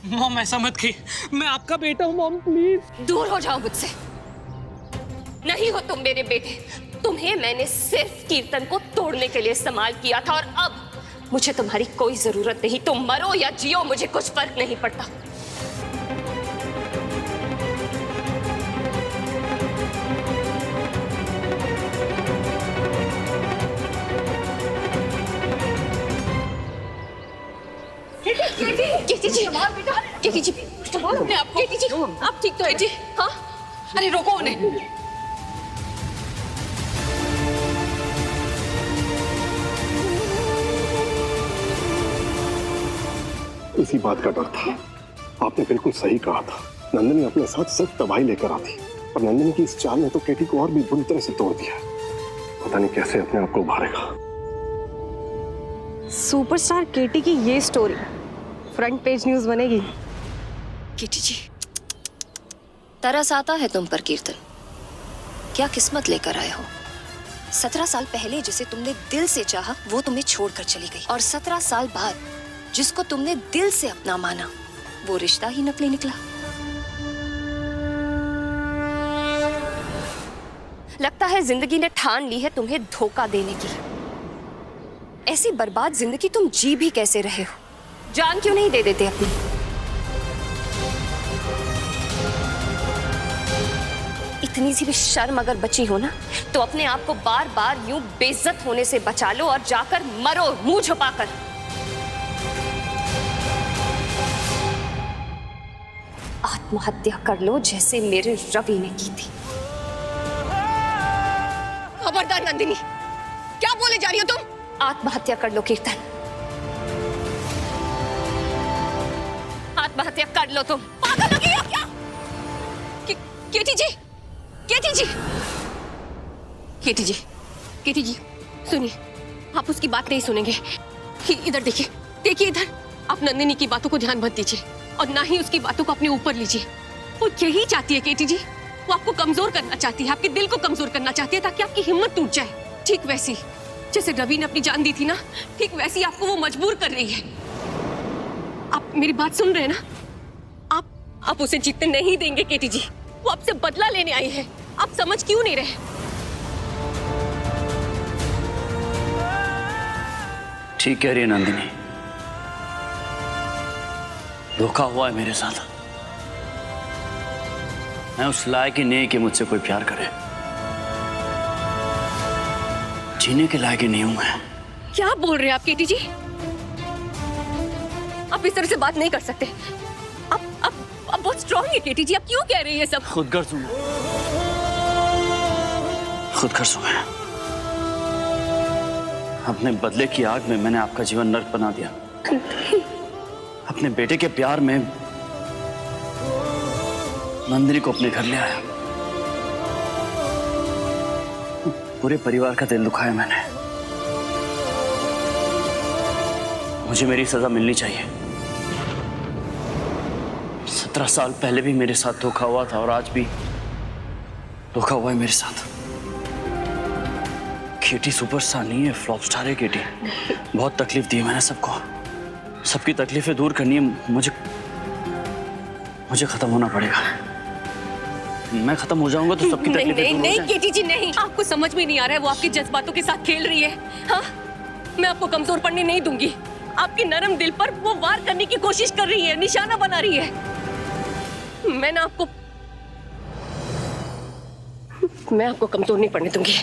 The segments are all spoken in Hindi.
मॉम ऐसा मत कहिए, मैं आपका बेटा हूँ मॉम, प्लीज। दूर हो जाओ मुझसे। नहीं हो तुम मेरे बेटे। तुम्हें मैंने सिर्फ कीर्तन को तोड़ने के लिए इस्तेमाल किया था, और अब मुझे तुम्हारी कोई जरूरत नहीं। तुम मरो या जियो, मुझे कुछ फर्क नहीं पड़ता। केटी जी, केटी जी, अपने आप को। केटी जी, आप ठीक तो है जी? हाँ, अरे रोको उन्हें। इसी बात का डर था। आपने बिल्कुल सही कहा था, नंदिनी अपने साथ सिर्फ तबाही लेकर आती, पर नंदिनी की इस चाल ने तो केटी को और भी बुरी तरह से तोड़ दिया। पता नहीं कैसे अपने आप को उभारेगा। सुपरस्टार केटी की ये स्टोरी फ्रंट पेज न्यूज बनेगी। केटी जी, तरस आता है तुम पर कीर्तन। क्या किस्मत लेकर आए हो। 17 साल पहले जिसे तुमने दिल से चाहा वो तुम्हें छोड़कर चली गई, और 17 साल बाद जिसको तुमने दिल से अपना माना वो रिश्ता ही नकली निकला। लगता है जिंदगी ने ठान ली है तुम्हें धोखा देने की। ऐसी बर्बाद जिंदगी तुम जी भी कैसे रहे हो? जान क्यों नहीं दे देते अपनी? इतनी सी भी शर्म अगर बची हो ना, तो अपने आप को बार बार यूं बेइज्जत होने से बचा लो और जाकर मरो मुंह छुपाकर। आत्महत्या कर लो जैसे मेरे रवि ने की थी। खबरदार नंदिनी, क्या बोले जा रही हो तुम? आत्महत्या कर लो कीर्तन, आत्महत्या कर लो तुम। पागल हो गई हो क्या? केटी जी, केटी जी, केटी जी, केटी जी सुनिए, आप उसकी बात नहीं सुनेंगे। इधर देखिए, देखिए इधर। आप नंदिनी की बातों को ध्यान मत दीजिए, और ना ही उसकी बातों को अपने ऊपर लीजिए। वो यही चाहती है केटी जी, वो आपको कमजोर करना चाहती है, आपके दिल को कमजोर करना चाहती है, ताकि आपकी हिम्मत टूट जाए। ठीक वैसी जैसे रवि ने अपनी जान दी थी ना, ठीक वैसी आपको वो मजबूर कर रही है। आप मेरी बात सुन रहे हैं ना? आप उसे जीतने नहीं देंगे केटी जी। वो आपसे बदला लेने आई है। आप समझ क्यों नहीं रहे? ठीक कह रही है नंदिनी, धोखा हुआ है मेरे साथ। मैं उस लायक ही नहीं कि मुझसे कोई प्यार करे। जीने के लायक ही नहीं हूं मैं। क्या बोल रहे हैं आप केटी जी? आप इस तरह से बात नहीं कर सकते। आप बहुत स्ट्रांग है केटी जी, आप क्यों कह रही है सब? खुद कर सुन, खुद कर सुन। अपने बदले की आग में मैंने आपका जीवन नर्क बना दिया। अपने बेटे के प्यार में नंदिनी को अपने घर ले आया। पूरे परिवार का दिल दुखाया मैंने। मुझे मेरी सजा मिलनी चाहिए। 17 साल पहले भी मेरे साथ धोखा हुआ था, और आज भी धोखा हुआ है मेरे साथ। केटी सुपरस्टार नहीं है, फ्लॉप स्टार है केटी। बहुत तकलीफ दी है मैंने सबको। सबकी तकलीफें दूर करनी है मुझे खत्म होना पड़ेगा। मैं खत्म हो जाऊंगा तो सबकी तकलीफें दूर हो नहीं जाएंगी। केटी जी नहीं। आपको समझ में नहीं आ रहा है, वो आपके जज्बातों के साथ खेल रही है। हाँ, मैं आपको कमजोर पड़ने नहीं दूंगी। आपके नरम दिल पर वो वार करने की कोशिश कर रही है, निशाना बना रही है। मैं आपको कमजोर नहीं पड़ने दूंगी।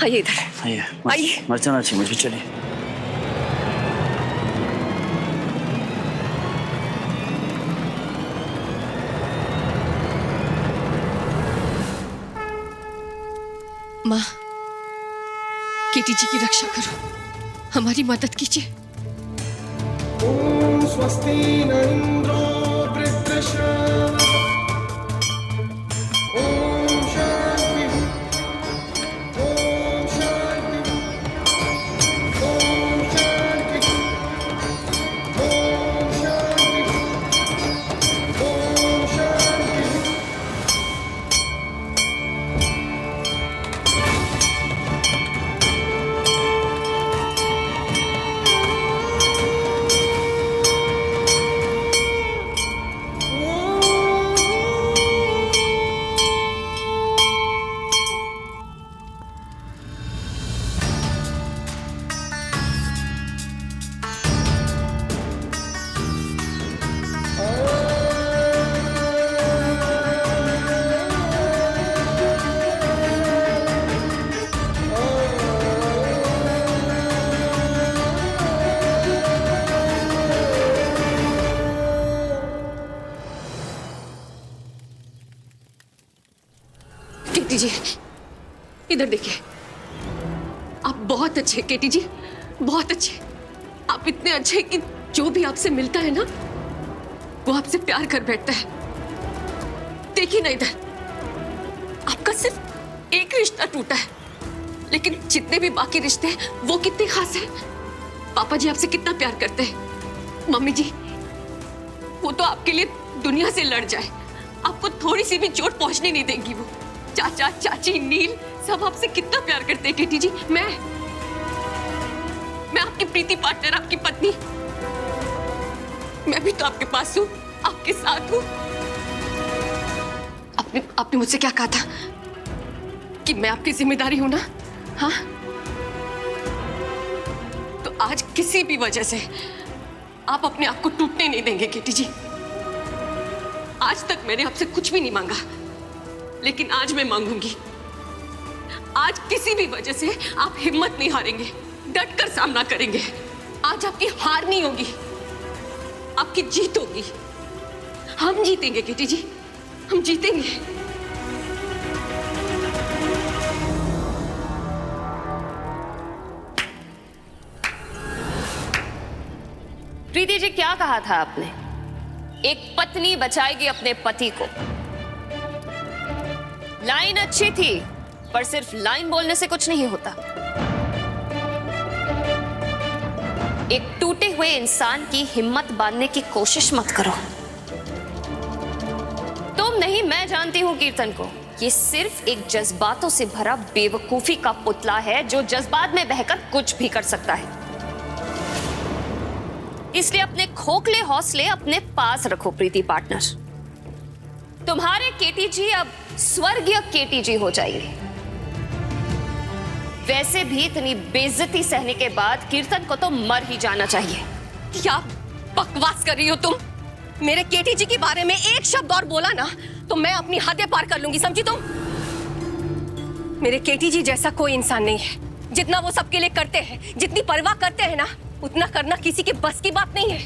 आइए इधर, आइए, आइए। मर जाना चाहिए मुझे। चलिए। माँ, केटी जी की रक्षा करो, हमारी मदद कीजिए। ओम स्वस्ति न इंद्रो वृद्धश्रवा। ओम शांति, ओम शांति, ओम शांति, ओम शांति, ओम शांति। केटी जी, इधर देखिए। आप बहुत अच्छे केटी जी, बहुत अच्छे। आप इतने अच्छे कि जो भी आपसे मिलता है ना, वो आपसे प्यार कर बैठता है। देखिए ना इधर, आपका सिर्फ एक रिश्ता टूटा है, लेकिन जितने भी बाकी रिश्ते हैं वो कितने खास हैं। पापा जी आपसे कितना प्यार करते हैं। मम्मी जी, वो तो आपके लिए दुनिया से लड़ जाए, आपको थोड़ी सी भी चोट पहुंचने नहीं देंगी। वो चाचा, चाची, नील सब आपसे कितना प्यार करते हैं केटी जी। मैं आपकी प्रीति पार्टनर, आपकी पत्नी, मैं भी तो आपके पास हूँ, आपके साथ हूँ। आपने मुझसे क्या कहा था कि मैं आपकी जिम्मेदारी हूं ना? हाँ, तो आज किसी भी वजह से आप अपने आप को टूटने नहीं देंगे केटी जी। आज तक मैंने आपसे कुछ भी नहीं मांगा, लेकिन आज मैं मांगूंगी। आज किसी भी वजह से आप हिम्मत नहीं हारेंगे, डट कर सामना करेंगे। आज आपकी हार नहीं होगी, आपकी जीत होगी। हम जीतेंगे केटी जी, हम जीतेंगे। प्रीति जी, क्या कहा था आपने? एक पत्नी बचाएगी अपने पति को। लाइन अच्छी थी, पर सिर्फ लाइन बोलने से कुछ नहीं होता। एक टूटे हुए इंसान की हिम्मत बांधने की कोशिश मत करो। तुम नहीं, मैं जानती हूं कीर्तन को। ये सिर्फ एक जज्बातों से भरा बेवकूफी का पुतला है जो जज्बात में बहकर कुछ भी कर सकता है। इसलिए अपने खोखले हौसले अपने पास रखो प्रीति पार्टनर। तुम्हारे केटी जी अब स्वर्गीय केटी जी हो जाएंगे। वैसे भी इतनी बेइज्जती सहने के बाद कीर्तन को तो मर ही जाना चाहिए। क्या बकवास कर रही हो तुम? मेरे केटी जी के बारे में एक शब्द और बोला ना तो मैं अपनी हदें पार कर लूंगी, समझी तुम? मेरे केटी जी जैसा कोई इंसान नहीं है। जितना वो सबके लिए करते हैं, जितनी परवाह करते हैं ना, उतना करना किसी के बस की बात नहीं है।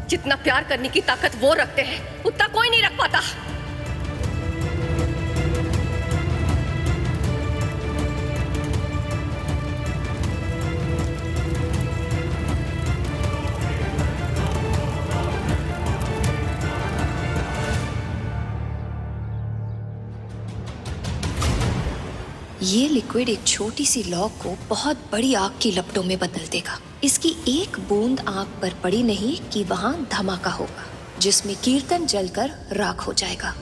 जितना प्यार करने की ताकत वो रखते हैं, उतना कोई नहीं रख पाता। ये लिक्विड एक छोटी सी लॉक को बहुत बड़ी आग की लपटों में बदल देगा। इसकी एक बूंद आग पर पड़ी नहीं कि वहां धमाका होगा, जिसमें कीर्तन जलकर राख हो जाएगा।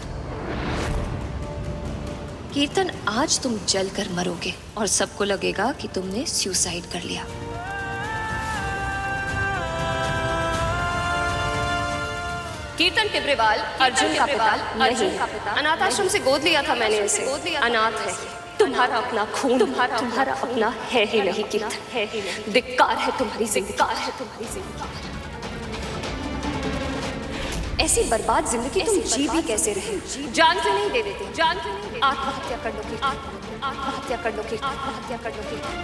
कीर्तन, आज तुम जलकर मरोगे और सबको लगेगा कि तुमने सुसाइड कर लिया। कीर्तन टिब्रेवाल अर्जुन का पिता नहीं है। अनाथ आश्रम से गोद लिया था मैंने इसे। अनाथ है। तुम्हारा अपना खून, तुम्हारा अपना है ही नहीं कीर्तन, है ही नहीं। धिक्कार है तुम्हारी जिंदगी, है तुम्हारी जिंदगी। ऐसी बर्बाद जिंदगी तुम जी भी कैसे रहे? जान क्यों नहीं दे देते? जान क्यों नहीं? आत्महत्या कर लो कीर्तन, आत्महत्या कर लो कीर्तन, आत्महत्या कर लो कीर्तन।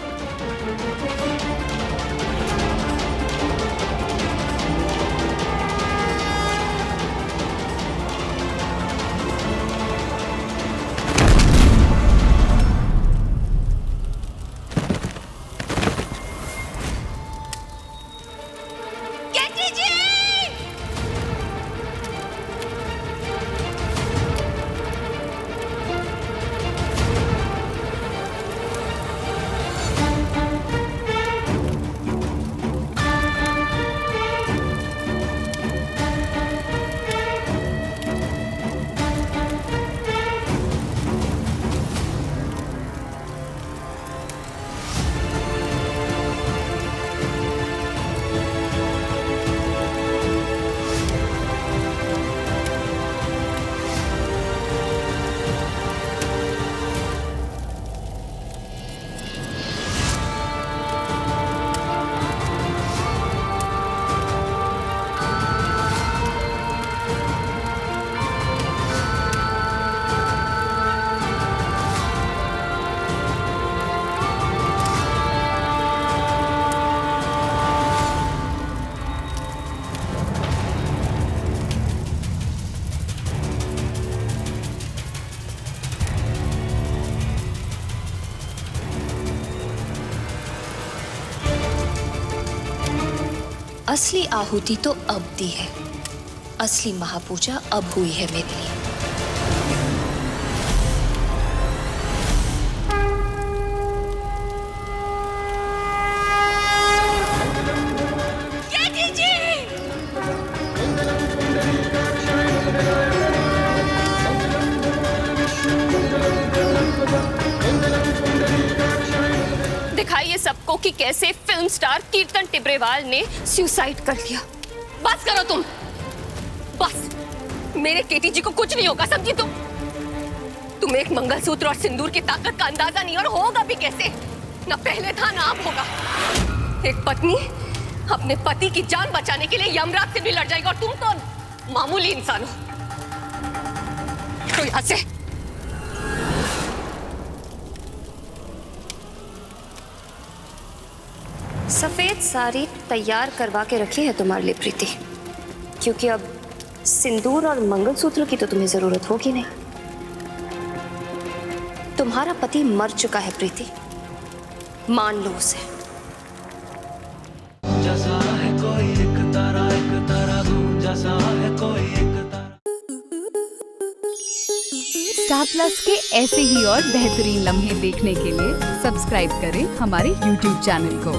असली आहुति तो अब दी है, असली महापूजा अब हुई है मेरे लिए। दिखाइए सबको कि कैसे फिल्म स्टार कीर्तन टिब्रेवाल ने सुसाइड कर लिया। बस करो तुम, बस। मेरे केटी जी को कुछ नहीं होगा, समझी तुम? तुम्हें एक मंगलसूत्र और सिंदूर की ताकत का अंदाजा नहीं, और होगा भी कैसे? ना पहले था ना अब होगा। एक पत्नी अपने पति की जान बचाने के लिए यमराज से भी लड़ जाएगी, और तुम तो मामूली इंसान हो। तो यहां से सफेद साड़ी तैयार करवा के रखी है तुम्हारे लिए प्रीति, क्योंकि अब सिंदूर और मंगलसूत्र की तो तुम्हें जरूरत होगी नहीं। तुम्हारा पति मर चुका है प्रीति, मान लो उसे। जैसा है कोई एक तारा दूं, जैसा है कोई एक तारा। स्टार प्लस के ऐसे ही और बेहतरीन लम्हे देखने के लिए सब्सक्राइब करें हमारे YouTube चैनल को।